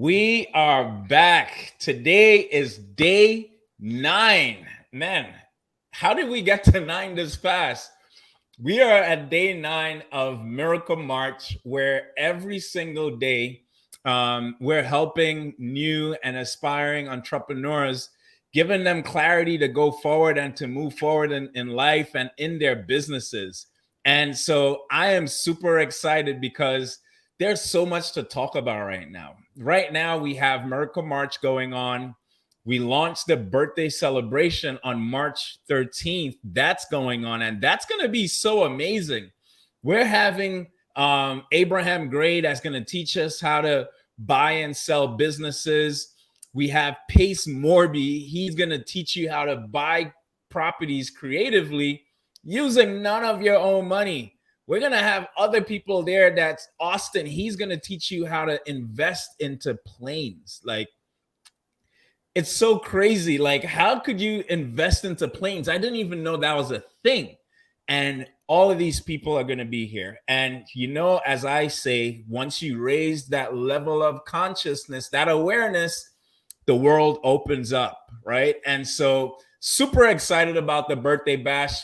We are back. Today is day 9. Man, how did we get to 9 this fast? We are at day 9 of Miracle March, where every single day we're helping new and aspiring entrepreneurs, giving them clarity to go forward and to move forward in life and in their businesses. And so I am super excited because there's so much to talk about right now. Right now, we have Miracle March going on. We launched the birthday celebration on March 13th. That's going on, and that's going to be so amazing. We're having Abraham Gray that's going to teach us how to buy and sell businesses. We have Pace Morby. He's going to teach you how to buy properties creatively using none of your own money. We're going to have other people there. That's Austin. He's going to teach you how to invest into planes. Like, it's so crazy. Like, how could you invest into planes? I didn't even know that was a thing. And all of these people are going to be here. And, as I say, once you raise that level of consciousness, that awareness, the world opens up, right? And so, super excited about the birthday bash.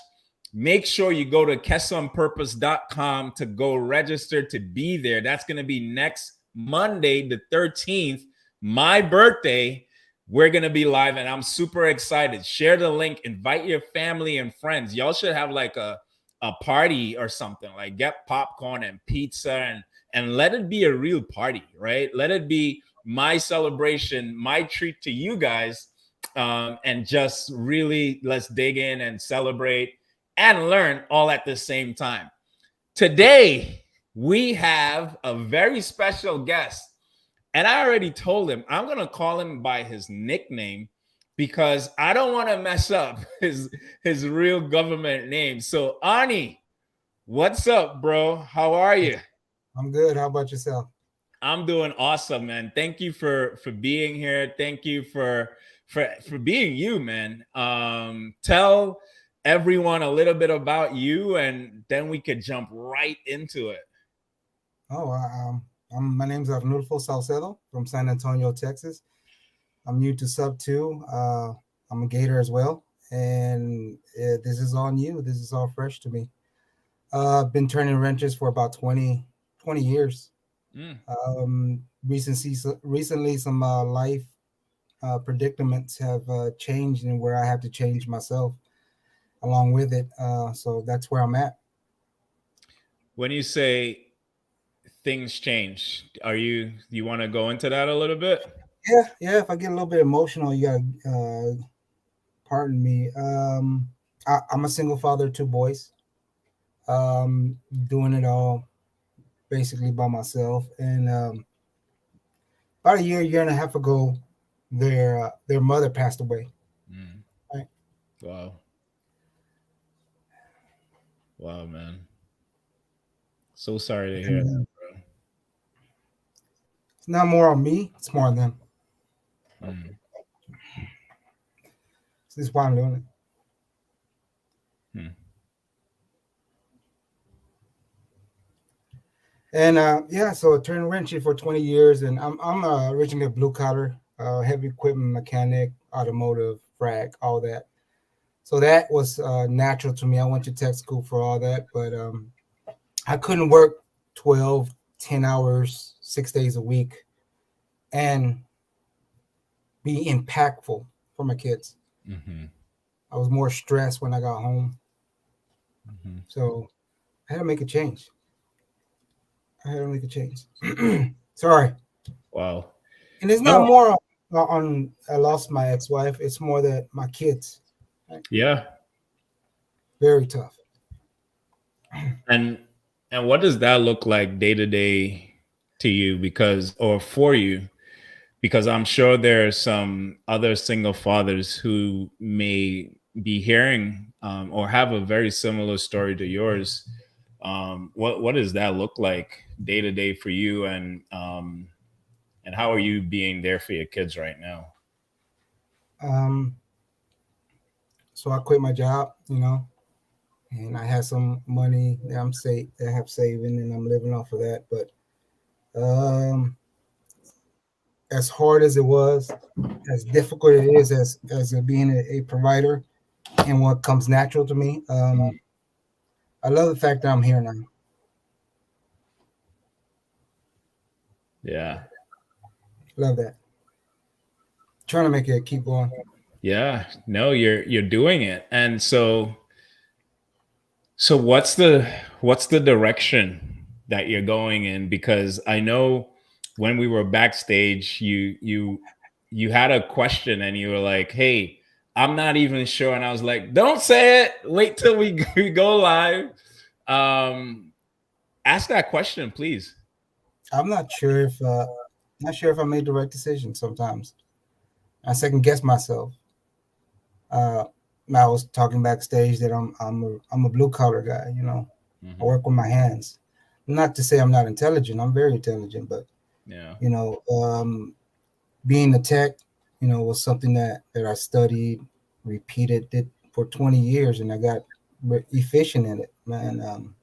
Make sure you go to kesonpurpose.com to go register to be there. That's going to be next Monday, the 13th, my birthday. We're going to be live, and I'm super excited. Share the link. Invite your family and friends. Y'all should have like a party or something. Like, get popcorn and pizza and let it be a real party, right? Let it be my celebration, my treat to you guys, and just really let's dig in and celebrate and learn all at the same time. Today, we have a very special guest. And I already told him I'm going to call him by his nickname because I don't want to mess up his real government name. So, Arnie, what's up, bro? How are you? I'm good. How about yourself? I'm doing awesome, man. Thank you for being here. Thank you for being you, man. Tell everyone a little bit about you, and then we could jump right into it. Oh, my name's Arnulfo Saucedo from San Antonio, Texas. I'm new to Sub 2. I'm a Gator as well. And this is all new. This is all fresh to me. I've been turning wrenches for about 20 years. Recently, some life predicaments have changed and where I have to change myself along with it. So that's where I'm at. When you say things change, you want to go into that a little bit? Yeah. If I get a little bit emotional, you gotta pardon me. I'm a single father of 2 boys. Doing it all basically by myself. And about a year and a half ago, their mother passed away. Right? Wow, man. So sorry to hear And, that, bro. it's not more on me; it's more on them. This is why I'm doing it. And so I turned wrenching for 20 years, and I'm originally a blue collar, heavy equipment mechanic, automotive, frac, all that. So that was natural to me. I went to tech school for all that, but I couldn't work 12, 10 hours, 6 days a week and be impactful for my kids. I was more stressed when I got home. So I had to make a change. Sorry. Wow. And it's not more on I lost my ex-wife. It's more that my kids. Right? Yeah. Very tough. And what does that look like day to day to you for you? Because I'm sure there are some other single fathers who may be hearing or have a very similar story to yours. What does that look like day to day for you, and how are you being there for your kids right now? So I quit my job, and I had some money that I have saving, and I'm living off of that. But as hard as it was, as difficult it is as being a provider and what comes natural to me. I love the fact that I'm here now. Yeah. Love that. Trying to make it keep going. Yeah. No, you're doing it. And so what's the direction that you're going in? Because I know when we were backstage, you had a question and you were like, "Hey, I'm not even sure." And I was like, "Don't say it. Wait till we go live." Ask that question, please. I'm not sure if I made the right decision. Sometimes I second guess myself. Uh, I was talking backstage that I'm a blue collar guy. You know, I Mm-hmm. work with my hands. Not to say I'm not intelligent. I'm very intelligent, but Yeah. you know, being a tech, you know, was something that I studied, repeated it for 20 years, and I got efficient in it. Man,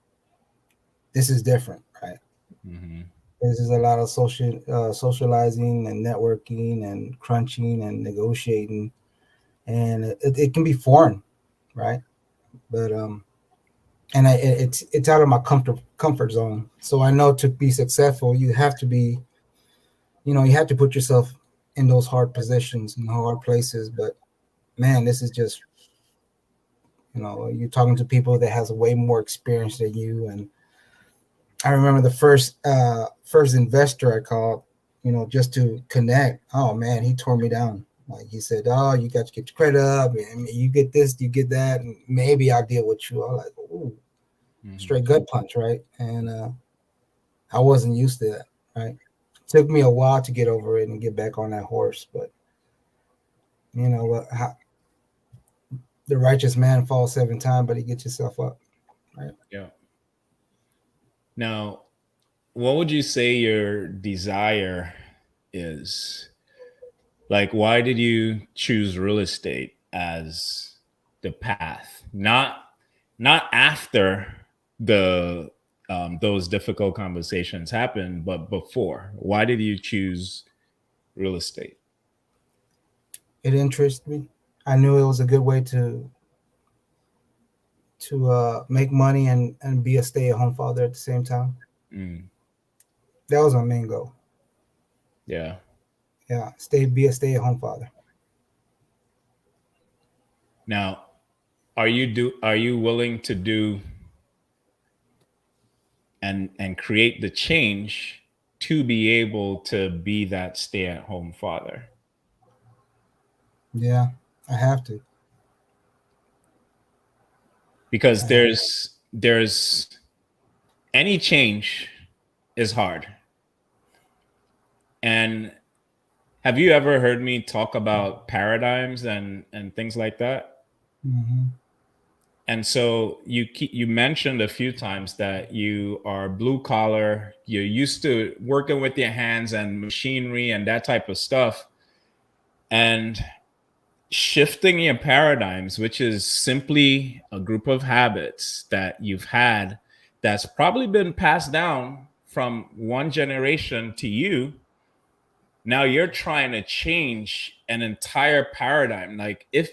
this is different, right? Mm-hmm. This is a lot of socializing and networking and crunching and negotiating, and it can be foreign, right? But it's out of my comfort zone. So I know to be successful, you have to be, you know, you have to put yourself in those hard positions in hard places. But man, this is just, you know, you're talking to people that has way more experience than you. And I remember the first investor I called, you know, just to connect. Oh man, he tore me down. Like he said, "Oh, you got to get your credit up, and you get this, you get that, and maybe I'll deal with you." I'm like, "Ooh, Mm-hmm. straight gut punch, right?" And I wasn't used to that, right? It took me a while to get over it and get back on that horse, but you know what? The righteous man falls 7 times, but he gets himself up, right? Yeah. Now, what would you say your desire is? Like, why did you choose real estate as the path? Not after the those difficult conversations happened, but before. Why did you choose real estate? It interests me. I knew it was a good way to make money and be a stay at home father at the same time. Mm, That was my main goal. yeah. Yeah, be a stay at home father. Now, are you willing to do and create the change to be able to be that stay-at-home father? Yeah, I have to. Because I have, there's any change is hard. And have you ever heard me talk about paradigms and things like that? hmm And so you mentioned a few times that you are blue collar, you're used to working with your hands and machinery and that type of stuff. And shifting your paradigms, which is simply a group of habits that you've had that's probably been passed down from one generation to you. Now you're trying to change an entire paradigm. Like, if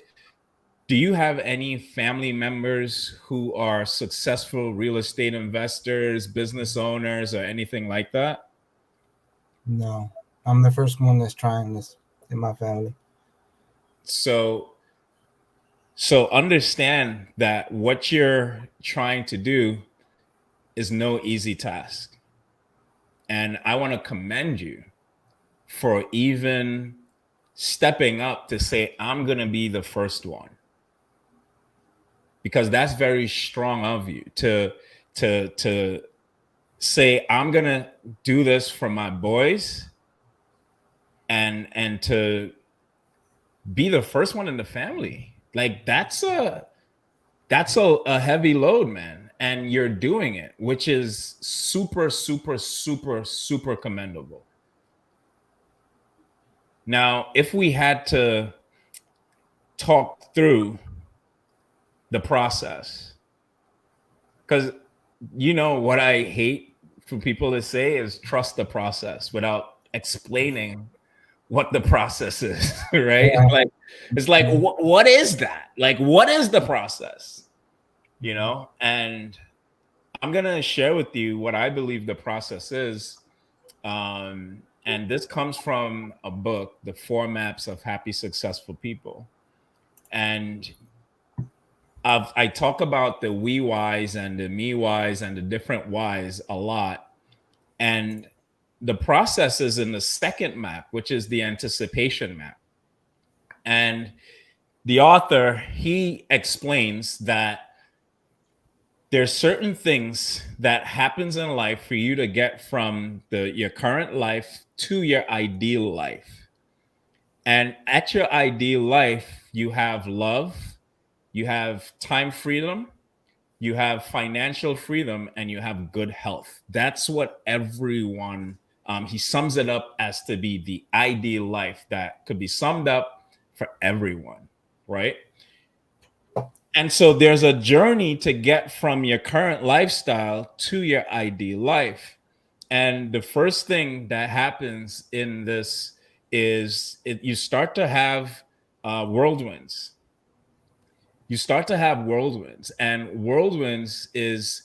do you have any family members who are successful real estate investors, business owners, or anything like that? no, I'm the first one that's trying this in my family. So understand that what you're trying to do is no easy task. And I want to commend you for even stepping up to say, I'm going to be the first one. Because that's very strong of you to say, I'm going to do this for my boys, and to be the first one in the family. Like, that's a heavy load, man. And you're doing it, which is super, super, super, super commendable. Now, if we had to talk through the process, because you know what I hate for people to say is trust the process without explaining what the process is, right? Yeah. It's like what is that? Like, what is the process? You know, and I'm gonna share with you what I believe the process is. And this comes from a book, The Four Maps of Happy Successful People. And I talk about the we whys and the me whys and the different whys a lot. And the process is in the second map, which is the anticipation map. And the author, he explains that there's certain things that happens in life for you to get from your current life to your ideal life. And at your ideal life, you have love, you have time freedom, you have financial freedom, and you have good health. That's what everyone, he sums it up as to be the ideal life that could be summed up for everyone, right? And so there's a journey to get from your current lifestyle to your ideal life. And the first thing that happens in this is you start to have whirlwinds. You start to have whirlwinds. And whirlwinds is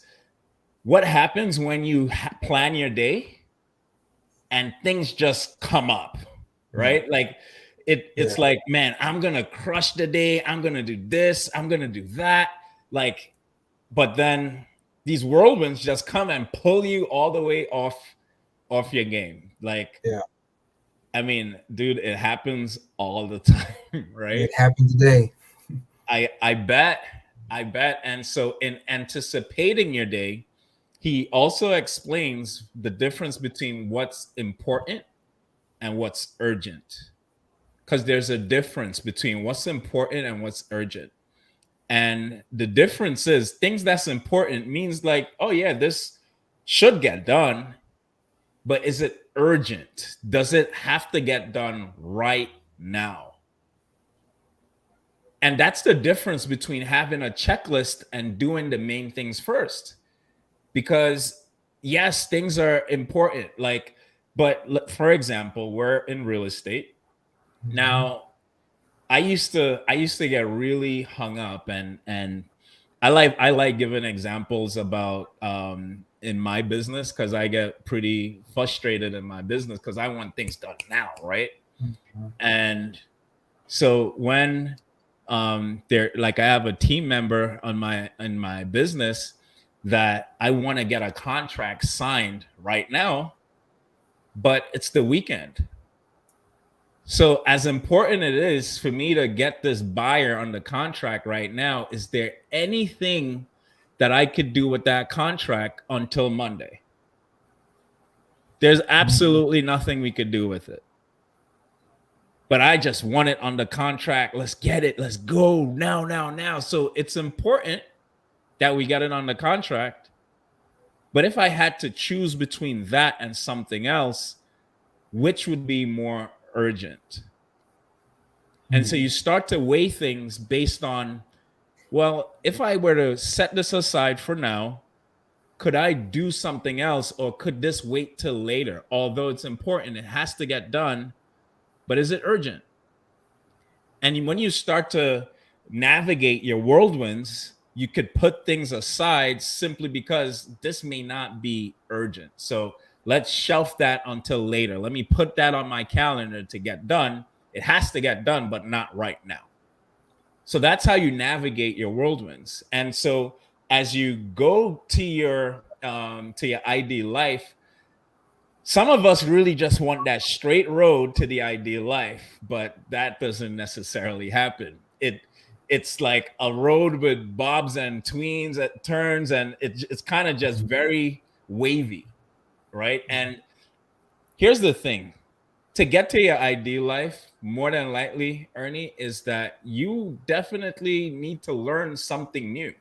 what happens when you plan your day and things just come up, right? Like it's like, man, I'm gonna crush the day. I'm gonna do this. I'm gonna do that. Like, but then these whirlwinds just come and pull you all the way off your game. Like, I mean, dude, it happens all the time, right? It happened today. I bet. And so in anticipating your day, he also explains the difference between what's important and what's urgent. Because there's a difference between what's important and what's urgent. And the difference is things that's important means like, oh yeah, this should get done, but is it urgent? Does it have to get done right now? And that's the difference between having a checklist and doing the main things first. Because yes, things are important. Like, but for example, we're in real estate. Now, I used to get really hung up and I like giving examples about in my business because I get pretty frustrated in my business because I want things done now, right? And so when there, like, I have a team member in my business that I want to get a contract signed right now, but it's the weekend. So as important it is for me to get this buyer on the contract right now, is there anything that I could do with that contract until Monday? There's absolutely nothing we could do with it. But I just want it on the contract. Let's get it. Let's go now. So it's important that we get it on the contract. But if I had to choose between that and something else, which would be more urgent? And so you start to weigh things based on, well, if I were to set this aside for now, could I do something else, or could this wait till later? Although it's important, it has to get done, but is it urgent? And when you start to navigate your whirlwinds, you could put things aside simply because this may not be urgent. So let's shelf that until later. Let me put that on my calendar to get done. It has to get done, but not right now. So that's how you navigate your whirlwinds. And so as you go to your ideal life, some of us really just want that straight road to the ideal life, but that doesn't necessarily happen. It's like a road with bobs and tweens at turns, and it's kind of just very wavy, right? And here's the thing. To get to your ideal life, more than likely, Ernie, is that you definitely need to learn something new.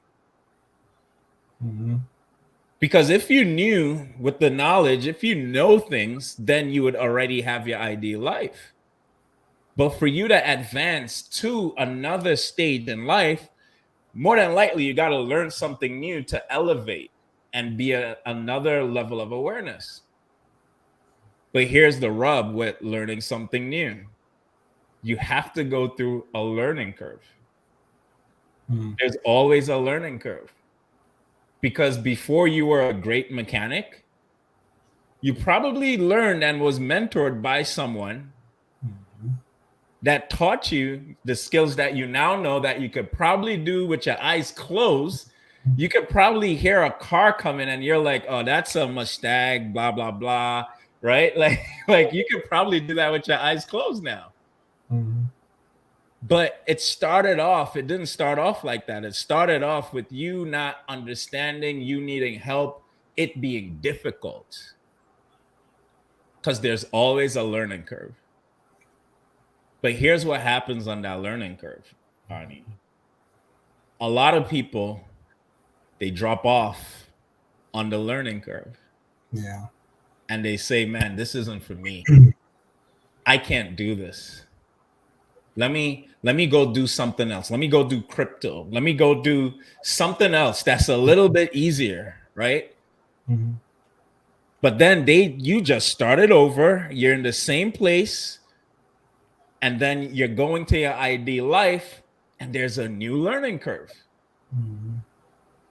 Because if you knew with the knowledge, if you know things, then you would already have your ideal life. But for you to advance to another stage in life, more than likely, you got to learn something new to elevate and be another level of awareness. But here's the rub with learning something new. You have to go through a learning curve. There's always a learning curve. Because before you were a great mechanic, you probably learned and was mentored by someone that taught you the skills that you now know that you could probably do with your eyes closed. You could probably hear a car coming and you're like, oh, that's a Mustang, blah, blah, blah, right? Like you could probably do that with your eyes closed now. But it didn't start off like that. It started off with you not understanding, you needing help, it being difficult. Because there's always a learning curve. But here's what happens on that learning curve, Arnie. A lot of people, they drop off on the learning curve. Yeah. And they say, man, this isn't for me. I can't do this. Let me go do something else. Let me go do crypto. Let me go do something else that's a little bit easier, right? But then you just started over. You're in the same place. And then you're going to your ideal life and there's a new learning curve.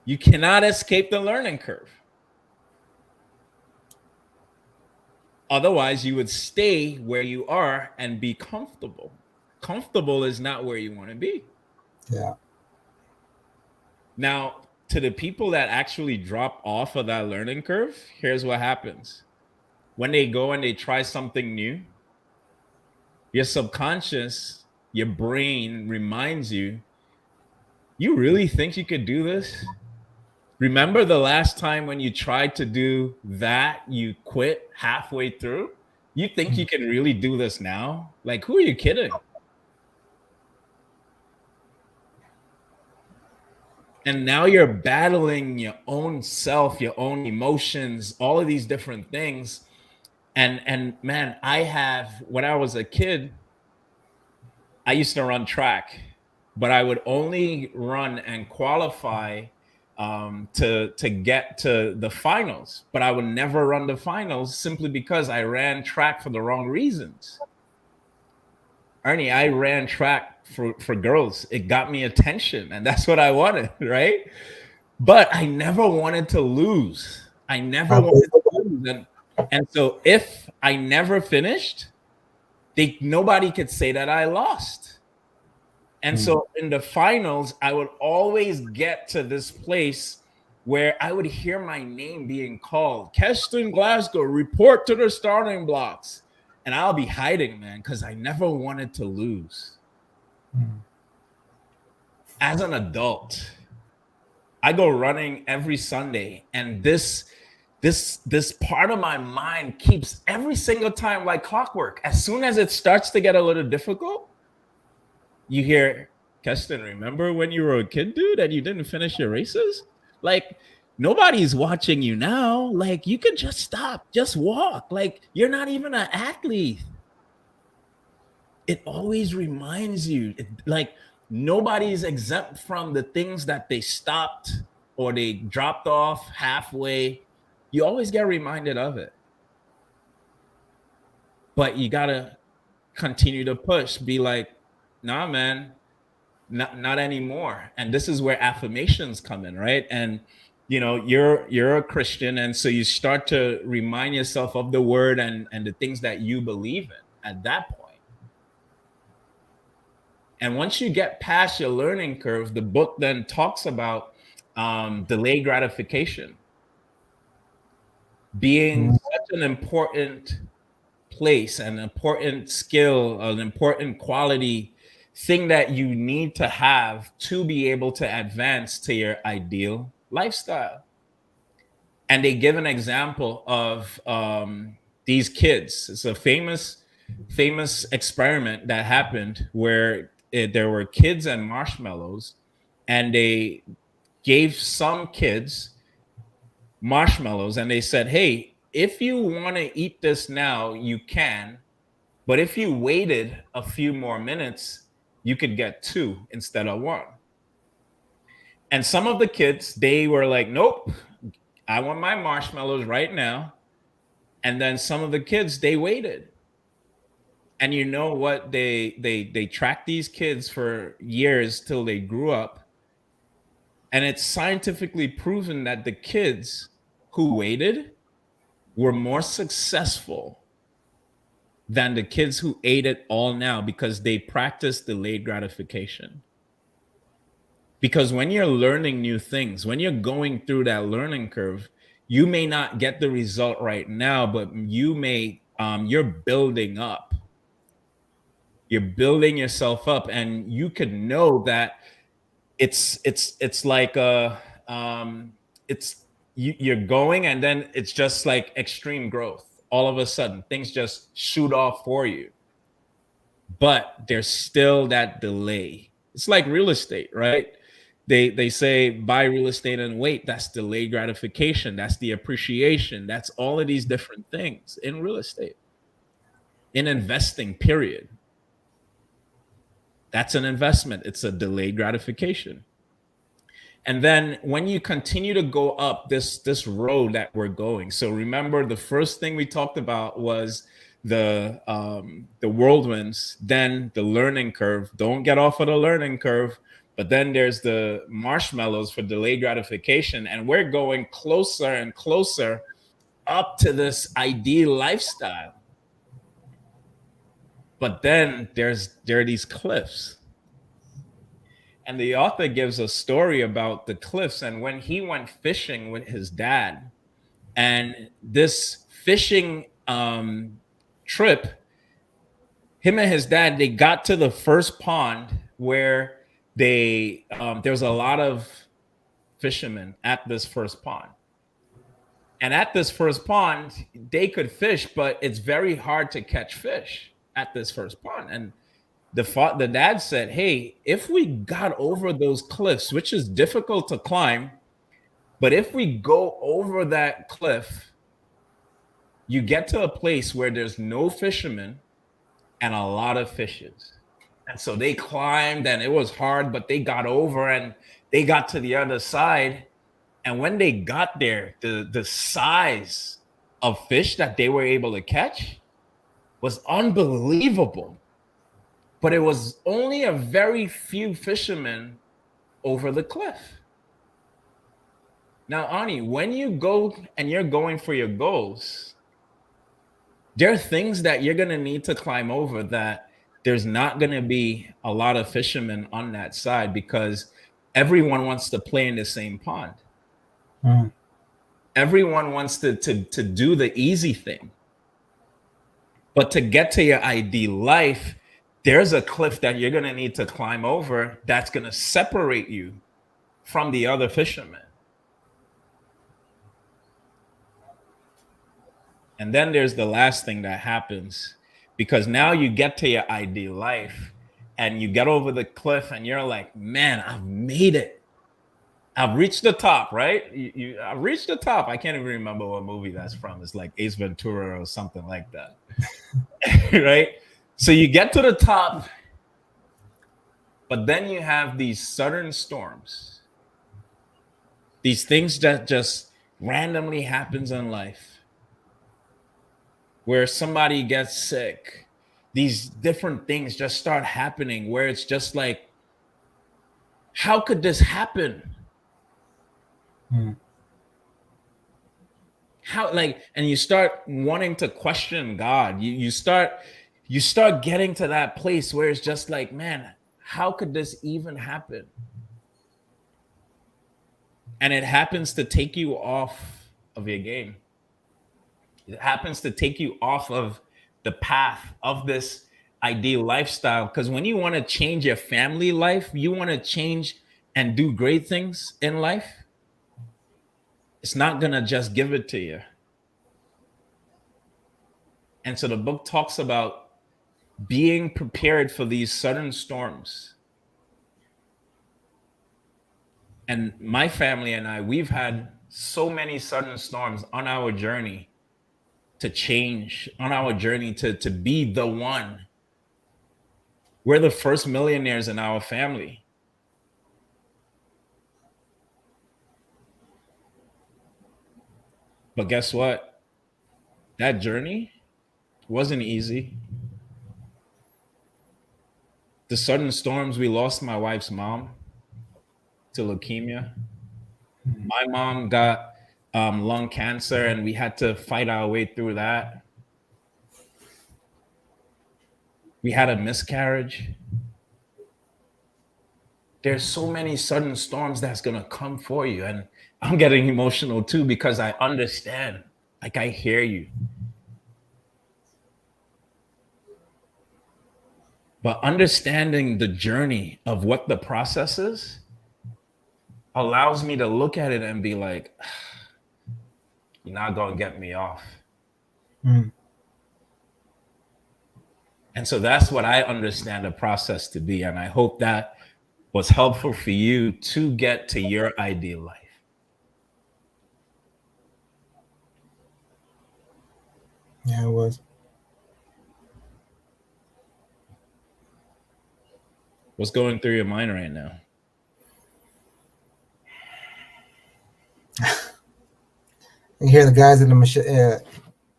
You cannot escape the learning curve. Otherwise, you would stay where you are and be comfortable. Comfortable is not where you want to be. Yeah. Now, to the people that actually drop off of that learning curve, here's what happens. When they go and they try something new, your subconscious, your brain reminds you, you really think you could do this? Remember the last time when you tried to do that, you quit halfway through? You think you can really do this now? Like, who are you kidding? And now you're battling your own self, your own emotions, all of these different things. And man, when I was a kid, I used to run track, but I would only run and qualify to get to the finals. But I would never run the finals simply because I ran track for the wrong reasons. Ernie, I ran track for girls. It got me attention, and that's what I wanted, right? But I never wanted to lose. I never wanted to lose. And so if I never finished, nobody could say that I lost. And so in the finals, I would always get to this place where I would hear my name being called. Keston Glasgow, report to the starting blocks. And I'll be hiding, man, because I never wanted to lose. As an adult, I go running every Sunday, and this part of my mind keeps every single time like clockwork. As soon as it starts to get a little difficult, you hear, Keston, remember when you were a kid, dude, and you didn't finish your races? Like, nobody's watching you now. Like, you can just stop, just walk. Like, you're not even an athlete. It always reminds you, like, nobody's exempt from the things that they stopped or they dropped off halfway. You always get reminded of it. But you got to continue to push. Be like, nah, man, not anymore. And this is where affirmations come in, right? And you're a Christian, and so you start to remind yourself of the word and the things that you believe in at that point. And once you get past your learning curve, the book then talks about delayed gratification being such an important place, an important skill, an important quality thing that you need to have to be able to advance to your ideal lifestyle. And they give an example of these kids. It's a famous experiment that happened where there were kids and marshmallows, and they gave some kids marshmallows, and they said, hey, if you want to eat this now, you can. But if you waited a few more minutes, you could get 2 instead of 1. And some of the kids, they were like, nope, I want my marshmallows right now. And then some of the kids, they waited. And you know what? They tracked these kids for years till they grew up. And it's scientifically proven that the kids who waited were more successful than the kids who ate it all now because they practice delayed gratification. Because when you're learning new things, when you're going through that learning curve, you may not get the result right now, but you're building up. You're building yourself up, and you could know that it's like it's you're going, and then it's just like extreme growth. All of a sudden, things just shoot off for you, but there's still that delay. It's like real estate, right? They say buy real estate and wait. That's delayed gratification. That's the appreciation. That's all of these different things in real estate, in investing, period. That's an investment. It's a delayed gratification. And then when you continue to go up this road that we're going, so remember the first thing we talked about was the whirlwinds, then the learning curve. Don't get off of the learning curve. But then there's the marshmallows for delayed gratification, and we're going closer and closer up to this ideal lifestyle. But then there are these cliffs. And the author gives a story about the cliffs and when he went fishing with his dad. And this fishing trip, him and his dad, they got to the first pond where there's a lot of fishermen at this first pond. And at this first pond, they could fish, but it's very hard to catch fish at this first pond. And the dad said, hey, if we got over those cliffs, which is difficult to climb, but if we go over that cliff, you get to a place where there's no fishermen and a lot of fishes. And so they climbed, and it was hard, but they got over and they got to the other side. And when they got there, the size of fish that they were able to catch was unbelievable. But it was only a very few fishermen over the cliff. Now, Ani, when you go and you're going for your goals, there are things that you're going to need to climb over that there's not going to be a lot of fishermen on that side because everyone wants to play in the same pond. Mm. Everyone wants to do the easy thing. But to get to your ideal life, there's a cliff that you're going to need to climb over that's going to separate you from the other fishermen. And then there's the last thing that happens, because now you get to your ideal life and you get over the cliff and you're like, man, I've made it. I've reached the top, right? I've reached the top. I can't even remember what movie that's from. It's like Ace Ventura or something like that, right? So you get to the top, but then you have these sudden storms, these things that just randomly happens in life, where somebody gets sick. These different things just start happening where it's just like, how could this happen? How, like, and you start wanting to question God. You start getting to that place where it's just like, man, how could this even happen? And it happens to take you off of your game. It happens to take you off of the path of this ideal lifestyle. Because when you want to change your family life, you want to change and do great things in life, it's not going to just give it to you. And so the book talks about being prepared for these sudden storms. And my family and I, we've had so many sudden storms on our journey to change, on our journey to be the one. We're the first millionaires in our family. But guess what? That journey wasn't easy. The sudden storms, we lost my wife's mom to leukemia. My mom got lung cancer, and we had to fight our way through that. We had a miscarriage. There's so many sudden storms that's going to come for you. And I'm getting emotional too because I understand. Like, I hear you. But understanding the journey of what the process is allows me to look at it and be like, you're not going to get me off. Mm. And so that's what I understand the process to be. And I hope that was helpful for you to get to your ideal life. Yeah, it was. What's going through your mind right now? You hear the guys in the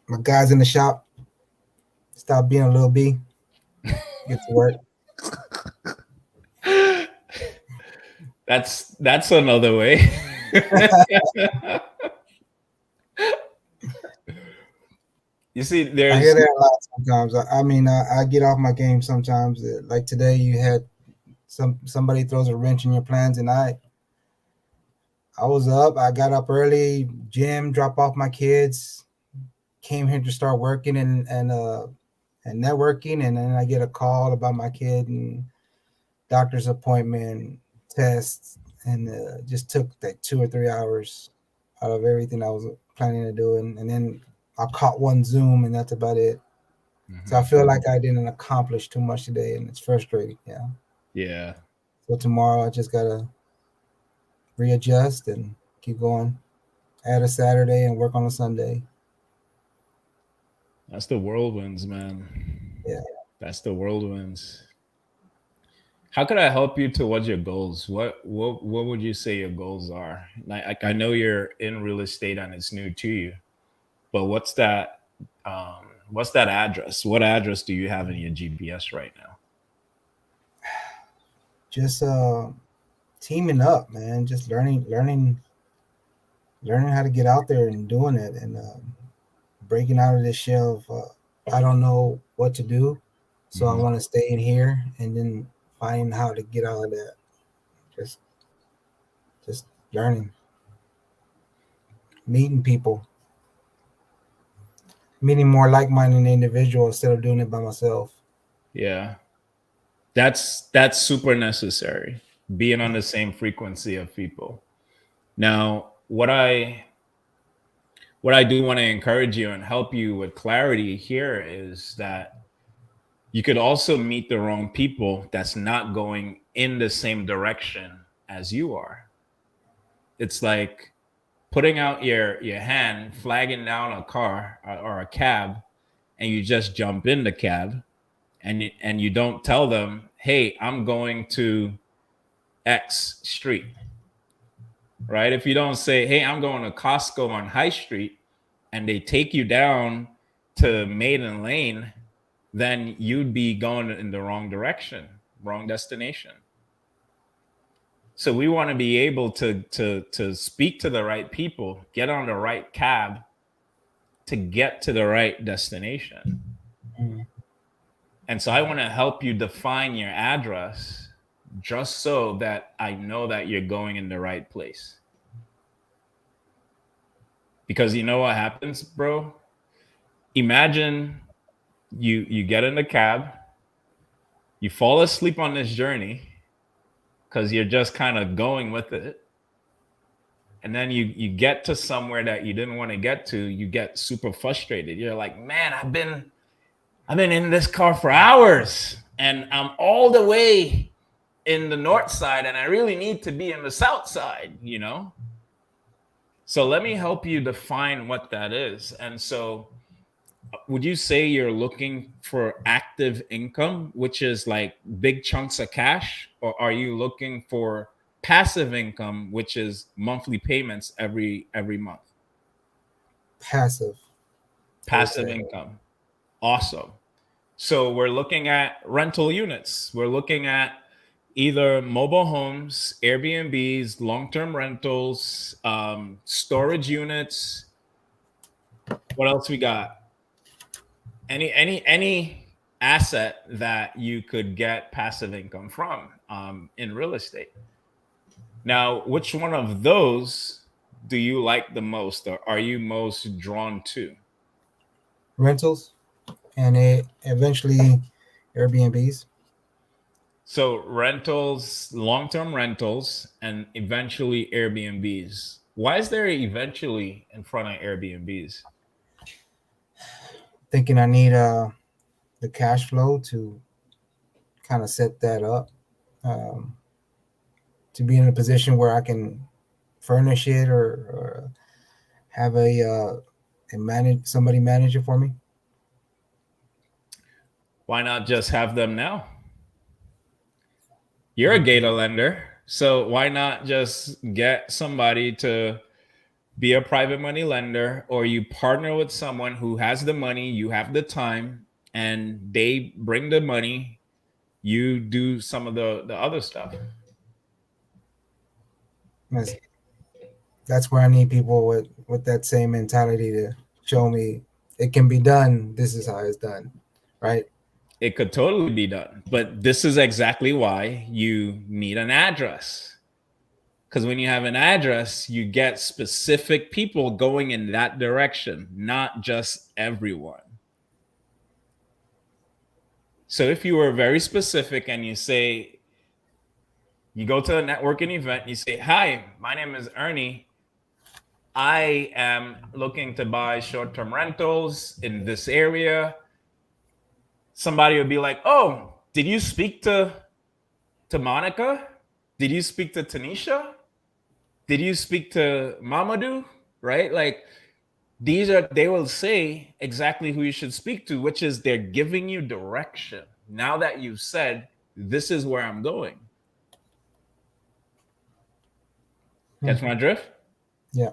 my guys in the shop. Stop being a little B. Get to work. That's another way. You see, I there's hear that a lot sometimes. I mean, I get off my game sometimes. Like today, you had somebody throws a wrench in your plans, and I was up. I got up early, gym, drop off my kids, came here to start working and networking, and then I get a call about my kid and doctor's appointment, tests, and just took like 2 or 3 hours out of everything I was planning to do, and then I caught one Zoom, and that's about it. So I feel like I didn't accomplish too much today, and it's frustrating. Yeah. Yeah. So tomorrow I just gotta readjust and keep going. Add a Saturday and work on a Sunday. That's the whirlwinds, man. Yeah. That's the whirlwinds. How could I help you towards your goals? What would you say your goals are? Like, I know you're in real estate and it's new to you, but what's that address? What address do you have in your GPS right now? Just teaming up, man. Just learning how to get out there and doing it, and breaking out of this shell of I don't know what to do, so I want to stay in here, and then finding how to get out of that. Just learning, meeting people, meeting more like-minded individuals instead of doing it by myself. Yeah. That's super necessary. Being on the same frequency of people. Now, what I do want to encourage you and help you with clarity here is that you could also meet the wrong people that's not going in the same direction as you are. It's like putting out your hand, flagging down a car or a cab, and you just jump in the cab, and you don't tell them, hey, I'm going to X street, right? If you don't say, hey, I'm going to Costco on High Street, and they take you down to Maiden Lane, then you'd be going in the wrong direction, wrong destination. So we want to be able to speak to the right people, get on the right cab to get to the right destination. And so I want to help you define your address just so that I know that you're going in the right place. Because you know what happens, bro? Imagine you get in the cab, you fall asleep on this journey because you're just kind of going with it. And then you get to somewhere that you didn't want to get to, you get super frustrated. You're like, man, I've been in this car for hours and I'm all the way in the north side and I really need to be in the south side, you know? So let me help you define what that is. And so would you say you're looking for active income, which is like big chunks of cash, or are you looking for passive income, which is monthly payments every month? Passive. Passive income. Awesome. So we're looking at rental units. We're looking at either mobile homes, Airbnbs, long-term rentals, storage units. What else we got? Any asset that you could get passive income from in real estate. Now, which one of those do you like the most, or are you most drawn to? Rentals and eventually Airbnbs. So rentals, long-term rentals, and eventually Airbnbs. Why is there eventually in front of Airbnbs? Thinking I need the cash flow to kind of set that up, um, to be in a position where I can furnish it, or have a manage somebody manage it for me. Why not just have them now? You're a Gator lender, so why not just get somebody to be a private money lender, or you partner with someone who has the money, you have the time, and they bring the money, you do some of the other stuff. That's, that's where I need people with that same mentality to show me it can be done. This is how it's done, right? It could totally be done, but this is exactly why you need an address. Because when you have an address, you get specific people going in that direction, not just everyone. So if you were very specific and you say, you go to a networking event and you say, "Hi, my name is Ernie. I am looking to buy short-term rentals in this area." Somebody would be like, "Oh, did you speak to Monica? Did you speak to Tanisha? Did you speak to Mamadou?" Right? Like, they will say exactly who you should speak to, which is they're giving you direction. Now that you've said, this is where I'm going. Catch my drift? Yeah.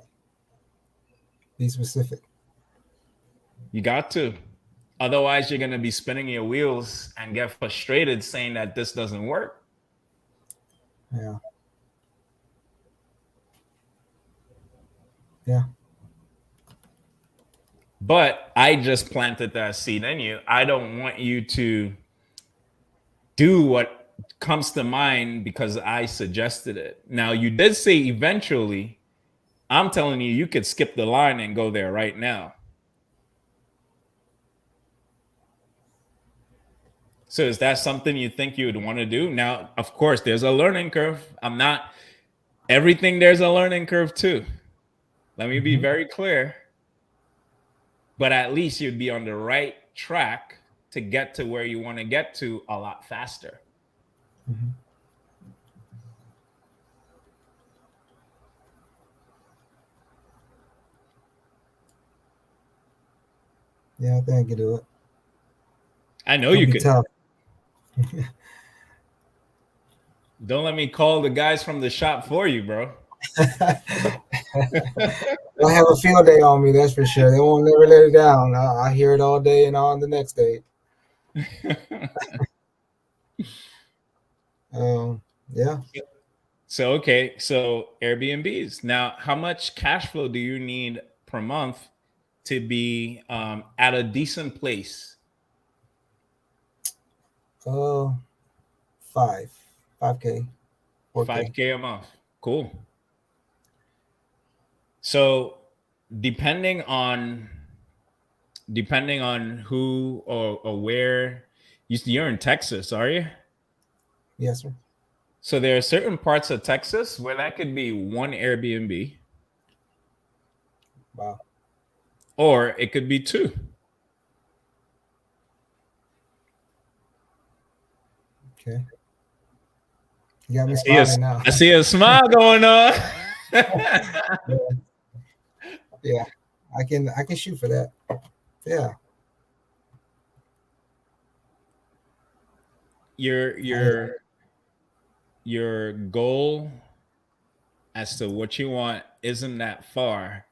Be specific. You got to. Otherwise, you're going to be spinning your wheels and get frustrated saying that this doesn't work. Yeah. Yeah. But I just planted that seed in you. I don't want you to do what comes to mind because I suggested it. Now, you did say eventually. I'm telling you, you could skip the line and go there right now. So is that something you think you would want to do? Now, of course, there's a learning curve. Everything there's a learning curve too. Let me be very clear. But at least you'd be on the right track to get to where you want to get to a lot faster. Mm-hmm. Yeah, I think I can do it. I know you could. Tough. Don't let me call the guys from the shop for you, bro. I have a field day on me, that's for sure. They won't never let it down. I hear it all day and on the next day. Yeah. So Airbnbs. Now, how much cash flow do you need per month to be at a decent place? 5K, 4K. 5K a month. Cool. So depending on who or where you're in Texas, are you? Yes, sir. So there are certain parts of Texas where that could be one Airbnb. Wow. Or it could be two. Okay. You got me smiling now. I see a smile going on. Yeah. I can shoot for that. Yeah. Your goal as to what you want isn't that far.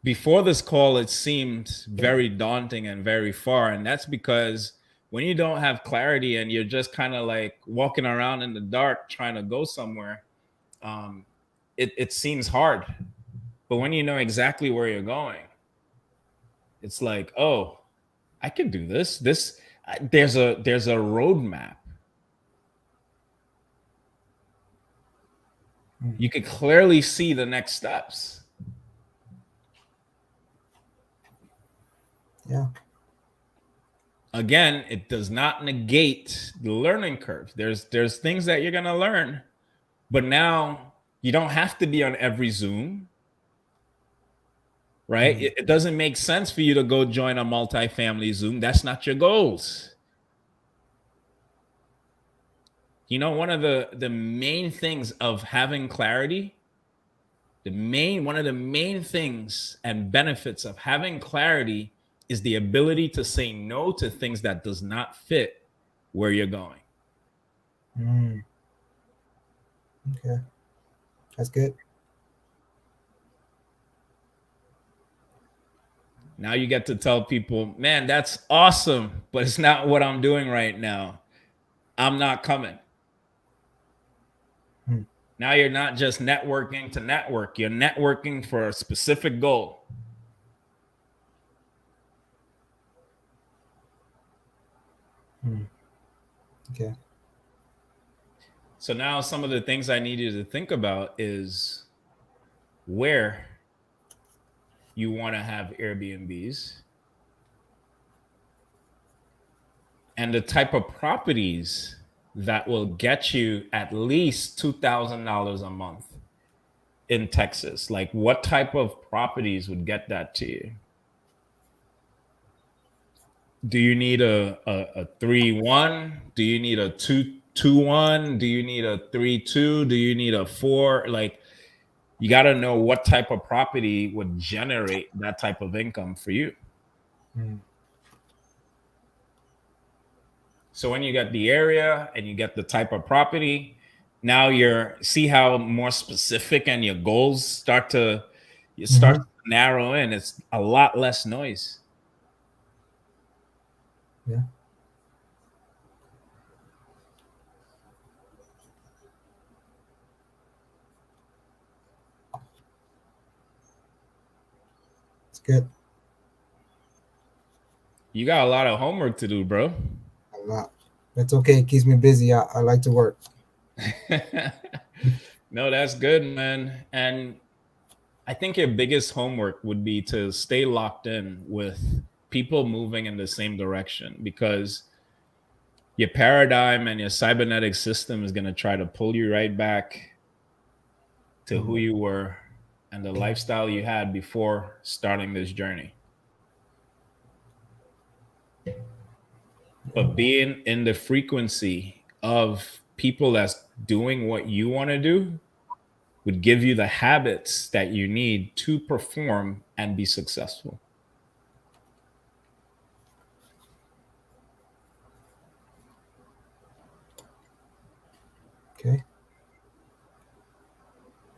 before this call, it seemed very daunting and very far. And that's because when you don't have clarity and you're just kind of like walking around in the dark trying to go somewhere, it seems hard. But when you know exactly where you're going, it's like, oh, I can do this. There's a roadmap. You could clearly see the next steps. Yeah. Again, it does not negate the learning curve. There's things that you're gonna learn, but now you don't have to be on every Zoom, right? It doesn't make sense for you to go join a multifamily Zoom. That's not your goals. You know, one of the main things of having clarity, one of the main things and benefits of having clarity is the ability to say no to things that does not fit where you're going. Okay, that's good. Now you get to tell people, man, that's awesome, but it's not what I'm doing right now. I'm not coming. Now you're not just networking to network, you're networking for a specific goal. Okay. So now some of the things I need you to think about is where you want to have Airbnbs and the type of properties that will get you at least $2,000 a month in Texas. Like, what type of properties would get that to you? Do you need a 3-1? Do you need a 2-2-1? Do you need a 3-2? Do you need a 4? Like, you got to know what type of property would generate that type of income for you. So when you get the area and you get the type of property, now see how more specific and your goals start to narrow in. It's a lot less noise. Yeah. It's good. You got a lot of homework to do, bro. A lot. That's okay. It keeps me busy. I like to work. No, that's good, man. And I think your biggest homework would be to stay locked in with people moving in the same direction, because your paradigm and your cybernetic system is going to try to pull you right back to who you were and the lifestyle you had before starting this journey. But being in the frequency of people that's doing what you want to do would give you the habits that you need to perform and be successful. Okay.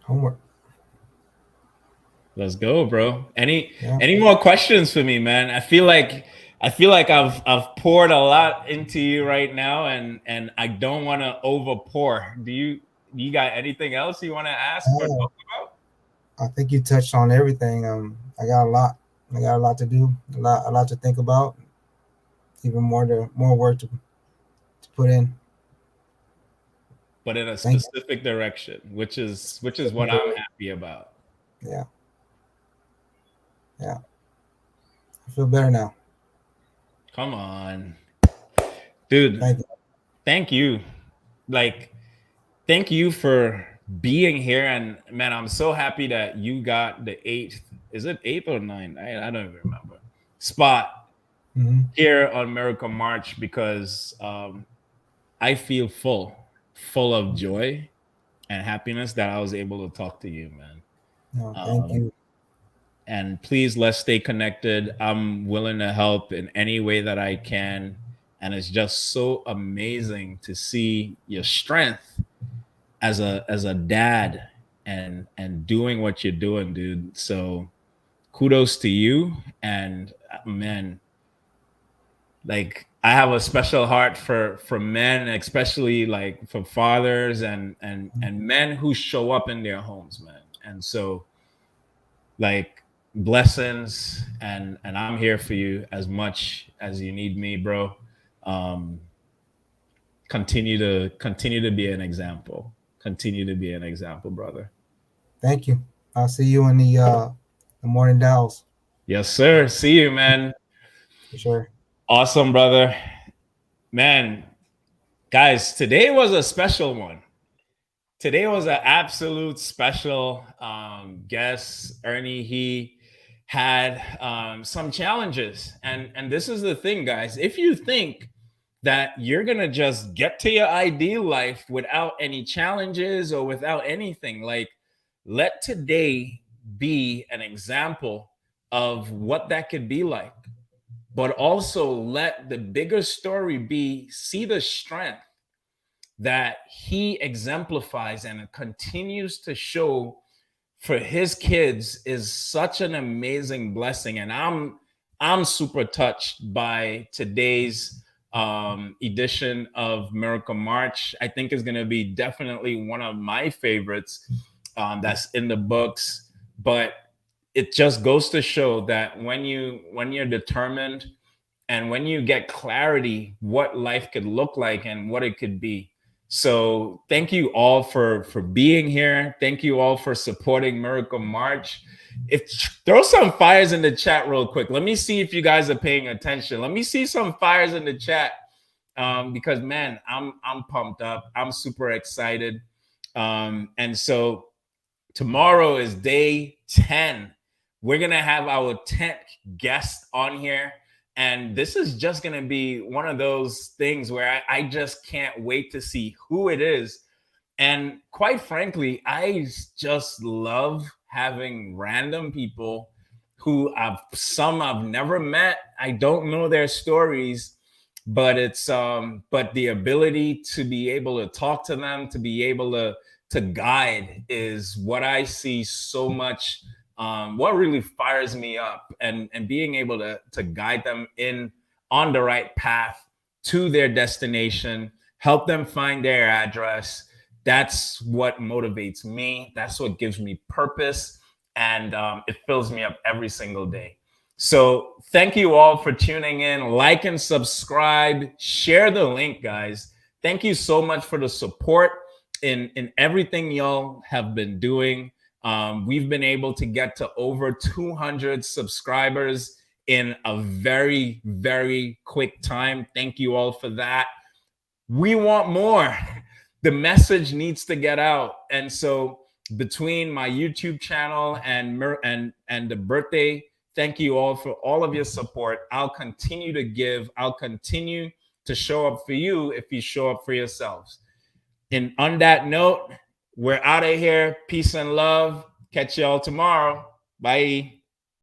Homework. Let's go, bro. Any more questions for me, man? I feel like I've poured a lot into you right now, and I don't want to over pour. Do you got anything else you want to ask or talk about? I think you touched on everything. I got a lot. I got a lot to do. A lot to think about. Even more work to put in. But in a specific direction, which is what I'm happy about. Yeah. Yeah. I feel better now. Come on. Dude. Thank you. Like, thank you for being here. And man, I'm so happy that you got the 8th. Is it 8th or 9th? I don't even remember. Spot here on Miracle March, because I feel full of joy and happiness that I was able to talk to you, man. No, thank you. And please, let's stay connected. I'm willing to help in any way that I can. And it's just so amazing to see your strength as a dad and doing what you're doing, dude. So kudos to you. And man, like I have a special heart for men, especially like for fathers and men who show up in their homes, man. And so like blessings, and I'm here for you as much as you need me, bro. Um continue to be an example. Continue to be an example, brother. Thank you. I'll see you in the morning dials Yes, sir. See you, man. for sure. Awesome, brother. Man, guys, today was a special one. Today was an absolute special guest. Ernie, he had some challenges. And this is the thing, guys. If you think that you're going to just get to your ideal life without any challenges or without anything, like, let today be an example of what that could be like. But also let the bigger story be, see the strength that he exemplifies and continues to show for his kids is such an amazing blessing. And I'm super touched by today's edition of Miracle March. I think is going to be definitely one of my favorites that's in the books. But it just goes to show that when you're determined and when you get clarity what life could look like and what it could be. So thank you all for being here. Thank you all for supporting Miracle March. If throw some fires in the chat real quick. Let me see if you guys are paying attention. Let me see some fires in the chat because man, I'm pumped up. I'm super excited. And so tomorrow is day 10. We're gonna have our 10th guest on here. And this is just going to be one of those things where I just can't wait to see who it is. And quite frankly, I just love having random people who some I've never met. I don't know their stories, but it's but the ability to be able to talk to them, to be able to guide is what I see so much. What really fires me up, and being able to guide them in on the right path to their destination, help them find their address. That's what motivates me. That's what gives me purpose, and it fills me up every single day. So thank you all for tuning in. Like and subscribe. Share the link, guys. Thank you so much for the support in everything y'all have been doing. We've been able to get to over 200 subscribers in a very, very quick time. Thank you all for that. We want more. The message needs to get out. And so between my YouTube channel and the birthday, thank you all for all of your support. I'll continue to give. I'll continue to show up for you if you show up for yourselves. And on that note, we're out of here. Peace and love. Catch y'all tomorrow. Bye.